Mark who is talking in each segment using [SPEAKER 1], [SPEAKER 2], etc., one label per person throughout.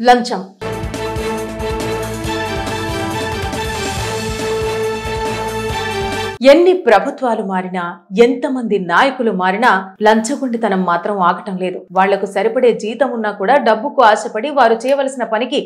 [SPEAKER 1] లంచం ఎన్ని ప్రభుత్వాలు మారినా ఎంతమంది నాయకులు మారినా లంచగొండితనం మాత్రం ఆగటం లేదు. వాళ్లకు సరిపడే జీతం ఉన్నా కూడా డబ్బుకు ఆశపడి వారు చేయవలసిన పనికి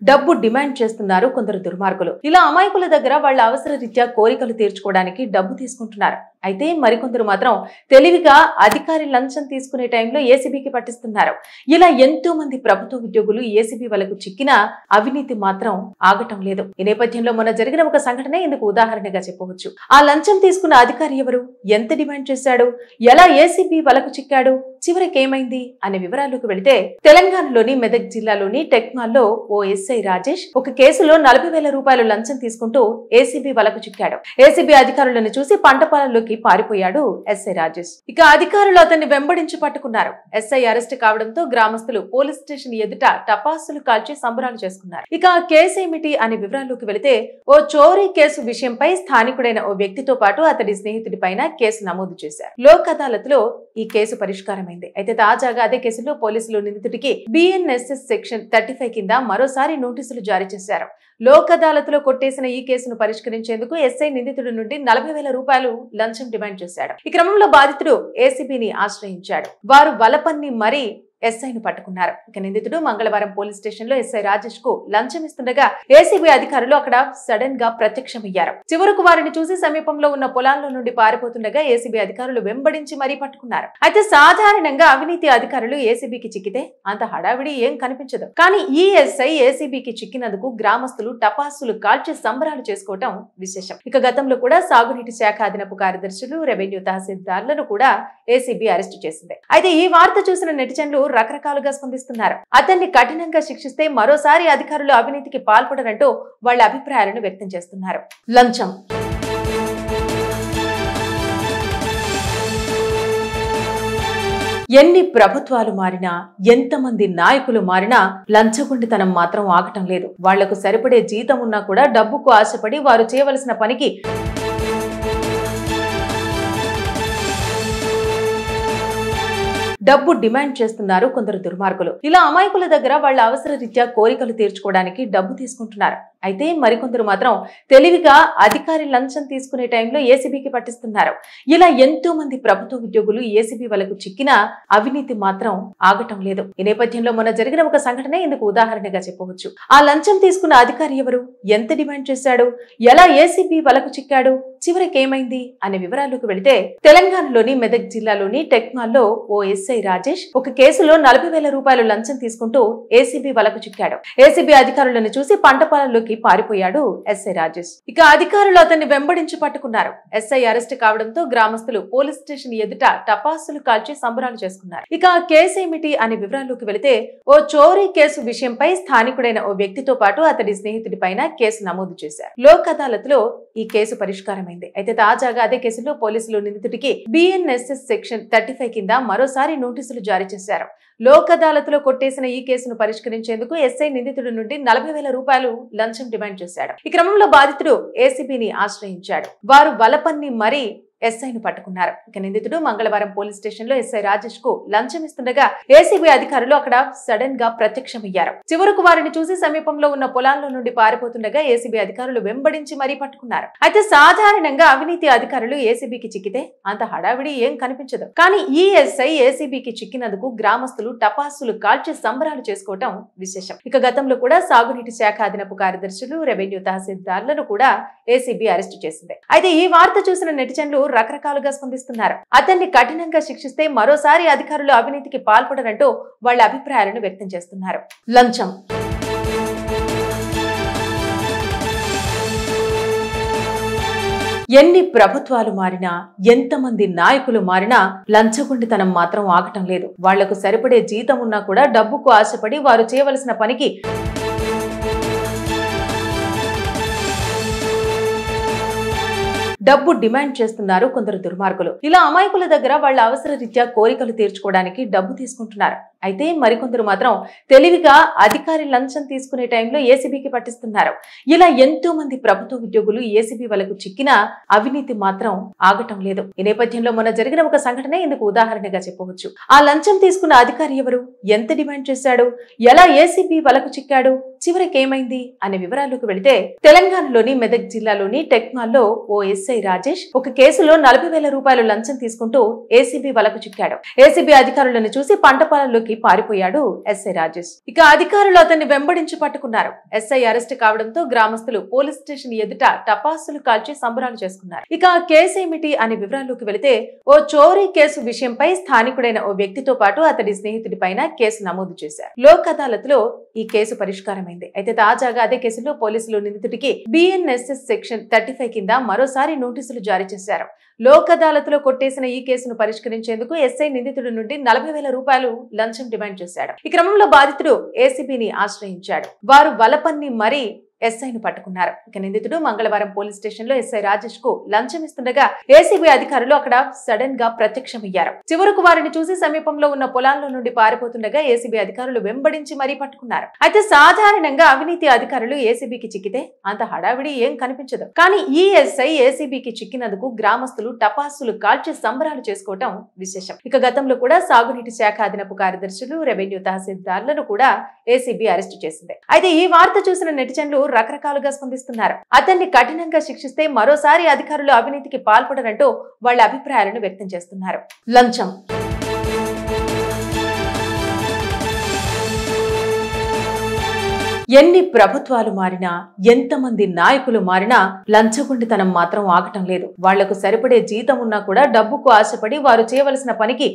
[SPEAKER 1] డబ్బు డిమాండ్ చేస్తున్నారు కొందరు దుర్మార్గులు. ఇలా అమాయకుల దగ్గర వాళ్ళ అవసర రీత్యా కోరికలు తీర్చుకోవడానికి డబ్బు తీసుకుంటున్నారు. అయితే మరికొందరు మాత్రం తెలివిగా అధికారి లంచం తీసుకునే టైంలో ఏసీబీకి పట్టిస్తున్నారు. ఇలా ఎంతో మంది ప్రభుత్వ ఉద్యోగులు ఏసీబీ వాళ్ళకు చిక్కినా అవినీతి మాత్రం ఆగటం లేదు. ఈ నేపథ్యంలో మొన్న జరిగిన ఒక సంఘటన ఇందుకు ఉదాహరణగా చెప్పవచ్చు. ఆ లంచం తీసుకున్న అధికారి ఎవరు, ఎంత డిమాండ్ చేశాడు, ఎలా ఏసీబీ వాళ్ళకు చిక్కాడు, చివరికి ఏమైంది అనే వివరాల్లోకి వెళితే, తెలంగాణలోని మెదక్ జిల్లాలోని టెక్మాల్లో ఓ ఎస్ఐ రాజేష్ ఒక కేసులో 40,000 రూపాయలు లంచం తీసుకుంటూ ఏసీబీ వాళ్ళకు చిక్కాడు. ఏసీబీ అధికారులను చూసి పంటపాలలోకి పారిపోయాడు ఎస్ఐ రాజేష్. ఇక అధికారులు అతన్ని వెంబడించి పట్టుకున్నారు. ఎస్ఐ అరెస్ట్ కావడంతో గ్రామస్తులు పోలీస్ స్టేషన్ ఎదుట టపాసులు కాల్చి సంబరాలు చేసుకున్నారు. ఇక ఆ కేసు ఏమిటి అనే వివరాల్లోకి వెళితే, ఓ చోరీ కేసు విషయంపై స్థానికుడైన ఓ వ్యక్తితో పాటు అతడి స్నేహితుడి పైన కేసు నమోదు చేశారు. లోక్ అదాలత్లో ఈ కేసు పరిష్కారమైంది. అయితే తాజాగా అదే కేసులో పోలీసులు నిందితుడికి BNSS సెక్షన్ 35 కింద మరోసారి నోటీసులు జారీ చేశారు. లోక్ అదాలత్లో కొట్టేసిన ఈ కేసును పరిష్కరించేందుకు ఎస్ఐ నిందితుడి నుండి 40,000 రూపాయలు లంచం డిమాండ్ చేశాడు. ఈ క్రమంలో బాధితుడు ఏసీబీని ఆశ్రయించాడు. వారు వలపన్ని మరీ ఎస్ఐను పట్టుకున్నారు. ఇక నిందితుడు మంగళవారం పోలీస్ స్టేషన్ లో ఎస్ఐ రాజేష్ కు లంచం ఇస్తుండగా ఏసీబీ అధికారులు అక్కడ సడన్ గా ప్రత్యక్షమయ్యారు. చివరకు వారిని చూసి సమీపంలో ఉన్న పొలాల్లో నుండి పారిపోతుండగా ఏసీబీ అధికారులు వెంబడించి మరీ పట్టుకున్నారు. అయితే సాధారణంగా అవినీతి అధికారులు ఏసీబీకి చిక్కితే అంత హడావిడి ఏం కనిపించదు. కానీ ఈ ఎస్ఐ ఏసీబీకి చిక్కినందుకు గ్రామస్తులు టపాసులు కాల్చి సంబరాలు చేసుకోవటం విశేషం. ఇక గతంలో కూడా సాగునీటి శాఖ అదనపు కార్యదర్శులు, రెవెన్యూ తహసీల్దార్లను కూడా ఏసీబీ అరెస్టు చేసింది. అయితే ఈ వార్త చూసిన నెటిజన్లు రకరకాలుగా స్పందిస్తున్నారు. అతన్ని కఠినంగా శిక్షిస్తే మరోసారి అధికారులు అవినీతికి పాల్పడరంటూ వాళ్ళ అభిప్రాయాలను వ్యక్తం చేస్తున్నారు. లంచం ఎన్ని ప్రభుత్వాలు మారినా ఎంతమంది నాయకులు మారినా లంచగొండితనం మాత్రం ఆగటం లేదు. వాళ్లకు సరిపడే జీతం ఉన్నా కూడా డబ్బుకు ఆశపడి వారు చేయవలసిన పనికి డబ్బు డిమాండ్ చేస్తున్నారు కొందరు దుర్మార్గులు. ఇలా అమాయకుల దగ్గర వాళ్ళ అవసర రీత్యా కోరికలు తీర్చుకోవడానికి డబ్బు తీసుకుంటున్నారు. అయితే మరికొందరు మాత్రం తెలివిగా అధికారి లంచం తీసుకునే టైంలో ఏసీబీకి పట్టిస్తున్నారు. ఇలా ఎంతో మంది ప్రభుత్వ ఉద్యోగులు ఏసీబీ వాళ్ళకు చిక్కినా అవినీతి మాత్రం ఆగటం లేదు. ఈ నేపథ్యంలో మొన్న జరిగిన ఒక సంఘటన ఇందుకు ఉదాహరణగా చెప్పవచ్చు. ఆ లంచం తీసుకున్న అధికారి ఎవరు, ఎంత డిమాండ్ చేశాడు, ఎలా ఏసీబీ వాళ్ళకు చిక్కాడు, చివరికి ఏమైంది అనే వివరాల్లోకి వెళితే, తెలంగాణలోని మెదక్ జిల్లాలోని టెక్మాల్లో ఓ ఎస్ఐ రాజేష్ ఒక కేసులో 40,000 రూపాయలు లంచం తీసుకుంటూ ఏసీబీ వాళ్ళకు చిక్కాడు. ఏసీబీ అధికారులను చూసి పంటపాలలోకి పారిపోయాడు ఎస్ఐ రాజేష్. ఇక అధికారులు అతన్ని వెంబడించి పట్టుకున్నారు. ఎస్ఐ అరెస్ట్ కావడంతో గ్రామస్తులు పోలీస్ స్టేషన్ ఎదుట టపాసులు కాల్చి సంబరాలు చేసుకున్నారు. ఇక ఆ కేసు ఏమిటి అనే వివరాల్లోకి వెళితే, ఓ చోరీ కేసు విషయంపై స్థానికుడైన ఓ వ్యక్తితో పాటు అతడి స్నేహితుడి పైన కేసు నమోదు చేశారు. లోక్ అదాలత్లో ఈ కేసు పరిష్కారమైంది. అయితే తాజాగా అదే కేసులో పోలీసులు నిందితుడికి BNSS సెక్షన్ 35 కింద మరోసారి నోటీసులు జారీ చేశారు. లోక్ అదాలత్లో కొట్టేసిన ఈ కేసును పరిష్కరించేందుకు ఎస్ఐ నిందితుడి నుండి 40,000 రూపాయలు లంచం డిమాండ్ చేశాడు. ఈ క్రమంలో బాధితుడు ఏసీబీని ఆశ్రయించాడు. వారు వలపన్ని మరీ ఎస్ఐను పట్టుకున్నారు. ఇక నిందితుడు మంగళవారం పోలీస్ స్టేషన్ లో ఎస్ఐ రాజేష్ కు లంచం ఇస్తుండగా ఏసీబీ అధికారులు అక్కడ సడన్ గా ప్రత్యక్షమయ్యారు. చివరకు వారిని చూసి సమీపంలో ఉన్న పొలాల్లో నుండి పారిపోతుండగా ఏసీబీ అధికారులు వెంబడించి మరీ పట్టుకున్నారు. అయితే సాధారణంగా అవినీతి అధికారులు ఏసీబీకి చిక్కితే అంత హడావిడి ఏం కనిపించదు. కానీ ఈ ఎస్ఐ ఏసీబీకి చిక్కినందుకు గ్రామస్తులు టపాసులు కాల్చి సంబరాలు చేసుకోవటం విశేషం. ఇక గతంలో కూడా సాగునీటి శాఖ అదనపు కార్యదర్శులు, రెవెన్యూ తహసీల్దార్లను కూడా ఏసీబీ అరెస్టు చేసింది. అయితే ఈ వార్త చూసిన నెటిజన్లు రకరకాలుగా స్పందిస్తున్నారు. అతన్ని కఠినంగా శిక్షిస్తే మరోసారి అధికారులు అవినీతికి పాల్పడరంటూ వాళ్ళ అభిప్రాయాలను వ్యక్తం చేస్తున్నారు. లంచం ఎన్ని ప్రభుత్వాలు మారినా ఎంతమంది నాయకులు మారినా లంచగొండితనం మాత్రం ఆగటం లేదు. వాళ్లకు సరిపడే జీతం ఉన్నా కూడా డబ్బుకు ఆశపడి వారు చేయవలసిన పనికి డబ్బు డిమాండ్ చేస్తున్నారు కొందరు దుర్మార్గులు. ఇలా అమాయకుల దగ్గర వాళ్ళ అవసర రీత్యా కోరికలు తీర్చుకోవడానికి డబ్బు తీసుకుంటున్నారు. అయితే మరికొందరు మాత్రం తెలివిగా అధికారి లంచం తీసుకునే టైంలో ఏసీబీకి పట్టిస్తున్నారు. ఇలా ఎంతో మంది ప్రభుత్వ ఉద్యోగులు ఏసీబీ వలకు చిక్కినా అవినీతి మాత్రం ఆగటం లేదు. ఈ నేపథ్యంలో మొన్న జరిగిన ఒక సంఘటన ఇందుకు ఉదాహరణగా చెప్పవచ్చు. ఆ లంచం తీసుకున్న అధికారి ఎవరు, ఎంత డిమాండ్ చేశాడు, ఎలా ఏసీబీ వలకు చిక్కాడు, చివరికి ఏమైంది అనే వివరాల్లోకి వెళితే, తెలంగాణలోని మెదక్ జిల్లాలోని టెక్మాల్లో ఓ ఎస్ఐ రాజేష్ ఒక కేసులో 40,000 రూపాయలు లంచం తీసుకుంటూ ఏసీబీ వలకు చిక్కాడు. ఏసీబీ అధికారులను చూసి పంట పొలాల్లోకి పారిపోయాడు ఎస్ఐ రాజేష్. ఇక అధికారులు అతన్ని వెంబడించి పట్టుకున్నారు. ఎస్ఐ అరెస్ట్ కావడంతో గ్రామస్తులు పోలీస్ స్టేషన్ ఎదుట టపాసులు కాల్చి సంబరాలు చేసుకున్నారు. ఇక ఆ కేసు ఏమిటి అనే వివరాల్లోకి వెళితే, ఓ చోరీ కేసు విషయంపై స్థానికుడైన ఓ వ్యక్తితో పాటు అతడి స్నేహితుడి పైన కేసు నమోదు చేశారు. లోక్ అదాలత్ లో ఈ కేసు పరిష్కారమైంది. అయితే తాజాగా అదే కేసులో పోలీసులు నిందితుడికి BNSS సెక్షన్ 35 కింద మరోసారి నోటీసులు జారీ చేశారు. లోక్ అదాలత్ లో కొట్టేసిన ఈ కేసును పరిష్కరించేందుకు ఎస్ఐ నిందితుడి నుండి 40,000 రూపాయలు లంచం డిమాండ్ చేశాడు. ఈ క్రమంలో బాధితుడు ఏసీబీని ఆశ్రయించాడు. వారు వలపన్ని మరీ ఎస్ఐను పట్టుకున్నారు. ఇక నిందితుడు మంగళవారం పోలీస్ స్టేషన్ లో ఎస్ఐ రాజేష్ కు లంచం ఇస్తుండగా ఏసీబీ అధికారులు అక్కడ సడన్ గా ప్రత్యక్షమయ్యారు. చివరకు వారిని చూసి సమీపంలో ఉన్న పొలాల్లో నుండి పారిపోతుండగా ఏసీబీ అధికారులు వెంబడించి మరీ పట్టుకున్నారు. అయితే సాధారణంగా అవినీతి అధికారులు ఏసీబీకి చిక్కితే అంత హడావిడి ఏం కనిపించదు. కానీ ఈ ఎస్ఐ ఏసీబీకి చిక్కినందుకు గ్రామస్తులు టపాసులు కాల్చి సంబరాలు చేసుకోవటం విశేషం. ఇక గతంలో కూడా సాగునీటి శాఖ అదనపు కార్యదర్శులు, రెవెన్యూ తహసీల్దార్లను కూడా ఏసీబీ అరెస్టు చేసింది. అయితే ఈ వార్త చూసిన నెటిజన్లు రకరకాలుగా స్పందిస్తున్నారు. అతన్ని కఠినంగా శిక్షిస్తే మరోసారి అధికారులు అవినీతికి పాల్పడరంటూ వాళ్ళ అభిప్రాయాలను వ్యక్తం చేస్తున్నారు. లంచం ఎన్ని ప్రభుత్వాలు మారినా, ఎంతమంది నాయకులు మారినా లంచగొండితనం మాత్రం ఆగటం లేదు. వాళ్లకు సరిపడే జీతం ఉన్నా కూడా డబ్బుకు ఆశపడి వారు చేయవలసిన పనికి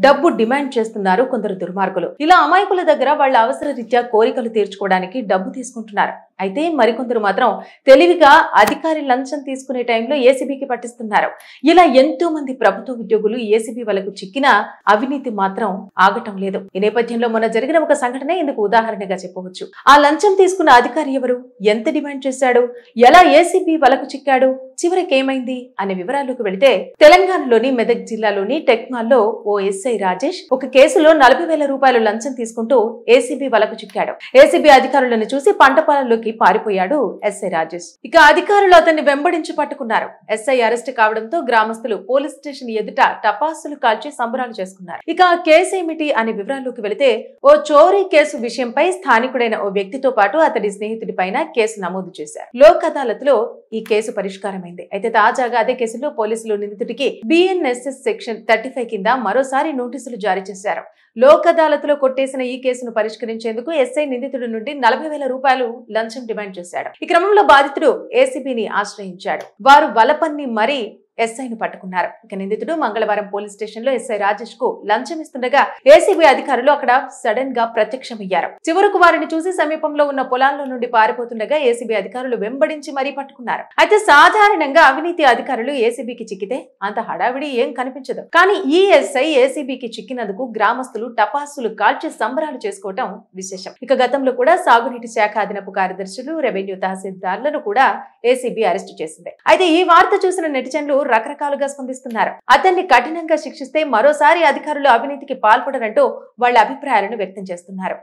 [SPEAKER 1] డబ్బు డిమాండ్ చేస్తున్నారు కొందరు దుర్మార్గులు. ఇలా అమాయకుల దగ్గర వాళ్ళ అవసర రీత్యా కోరికలు తీర్చుకోవడానికి డబ్బు తీసుకుంటున్నారు. అయితే మరికొందరు మాత్రం తెలివిగా అధికారి లంచం తీసుకునే టైంలో ఏసీబీకి పట్టిస్తున్నారు. ఇలా ఎంతో మంది ప్రభుత్వ ఉద్యోగులు ఏసీబీ వలకు చిక్కినా అవినీతి మాత్రం ఆగటం లేదు. ఈ నేపథ్యంలో మొన్న జరిగిన ఒక సంఘటన ఇందుకు ఉదాహరణగా చెప్పవచ్చు. ఆ లంచం తీసుకున్న అధికారి ఎవరు, ఎంత డిమాండ్ చేశాడు, ఎలా ఏసీబీ వలకు చిక్కాడు, చివరికి ఏమైంది అనే వివరాల్లోకి వెళితే, తెలంగాణలోని మెదక్ జిల్లాలోని టెక్మాల్లో ఓ ఎస్ఐ రాజేష్ ఒక కేసులో 40,000 రూపాయలు లంచం తీసుకుంటూ ఏసీబీ వలకు చిక్కాడు. ఏసీబీ అధికారులను చూసి పంట పొలాల్లోకి పారిపోయాడు ఎస్ఐ రాజేష్. ఇక అధికారులు అతన్ని వెంబడించి పట్టుకున్నారు. ఎస్ఐ అరెస్ట్ కావడంతో గ్రామస్తులు పోలీస్ స్టేషన్ ఎదుట టపాసులు కాల్చి సంబరాలు చేసుకున్నారు. ఇక ఆ కేసు ఏమిటి అనే వివరాల్లోకి వెళితే, ఓ చోరీ కేసు విషయంపై స్థానికుడైన ఓ వ్యక్తితో పాటు అతడి స్నేహితుడి పైన కేసు నమోదు చేశారు. లోక్ అదాలత్ లో ఈ కేసు పరిష్కారమైంది. అయితే తాజాగా అదే కేసులో పోలీసులు నిందితుడికి BNSS సెక్షన్ 35 కింద మరోసారి నోటీసులు జారీ చేశారు. లోక్ అదాలత్ లో కొట్టేసిన ఈ కేసును పరిష్కరించేందుకు ఎస్ఐ నిందితుడి నుండి 40,000 రూపాయలు లంచం డిమాండ్ చేశాడు. ఈ క్రమంలో బాధితుడు ఏసీబీని ఆశ్రయించాడు. వారు వలపన్ని మరీ ఎస్ఐను పట్టుకున్నారు. ఇక నిందితుడు మంగళవారం పోలీస్ స్టేషన్ లో ఎస్ఐ రాజేష్ కు లంచం ఇస్తుండగా ఏసీబీ అధికారులు అక్కడ సడన్ గా ప్రత్యక్షమయ్యారు. చివరకు వారిని చూసి సమీపంలో ఉన్న పొలాల్లో నుండి పారిపోతుండగా ఏసీబీ అధికారులు వెంబడించి మరీ పట్టుకున్నారు. అయితే సాధారణంగా అవినీతి అధికారులు ఏసీబీకి చిక్కితే అంత హడావిడి ఏం కనిపించదు. కానీ ఈ ఎస్ఐ ఏసీబీకి చిక్కినందుకు గ్రామస్తులు టపాసులు కాల్చి సంబరాలు చేసుకోవటం విశేషం. ఇక గతంలో కూడా సాగునీటి శాఖ అదనపు కార్యదర్శులు, రెవెన్యూ తహసీల్దార్లను కూడా ఏసీబీ అరెస్టు చేసింది. అయితే ఈ వార్త చూసిన నెటిజన్లు రకరకాలుగా స్పందిస్తున్నారు. అతన్ని కఠినంగా శిక్షిస్తే మరోసారి అధికారులు అవినీతికి పాల్పడరంటూ వాళ్ళ అభిప్రాయాలను వ్యక్తం చేస్తున్నారు.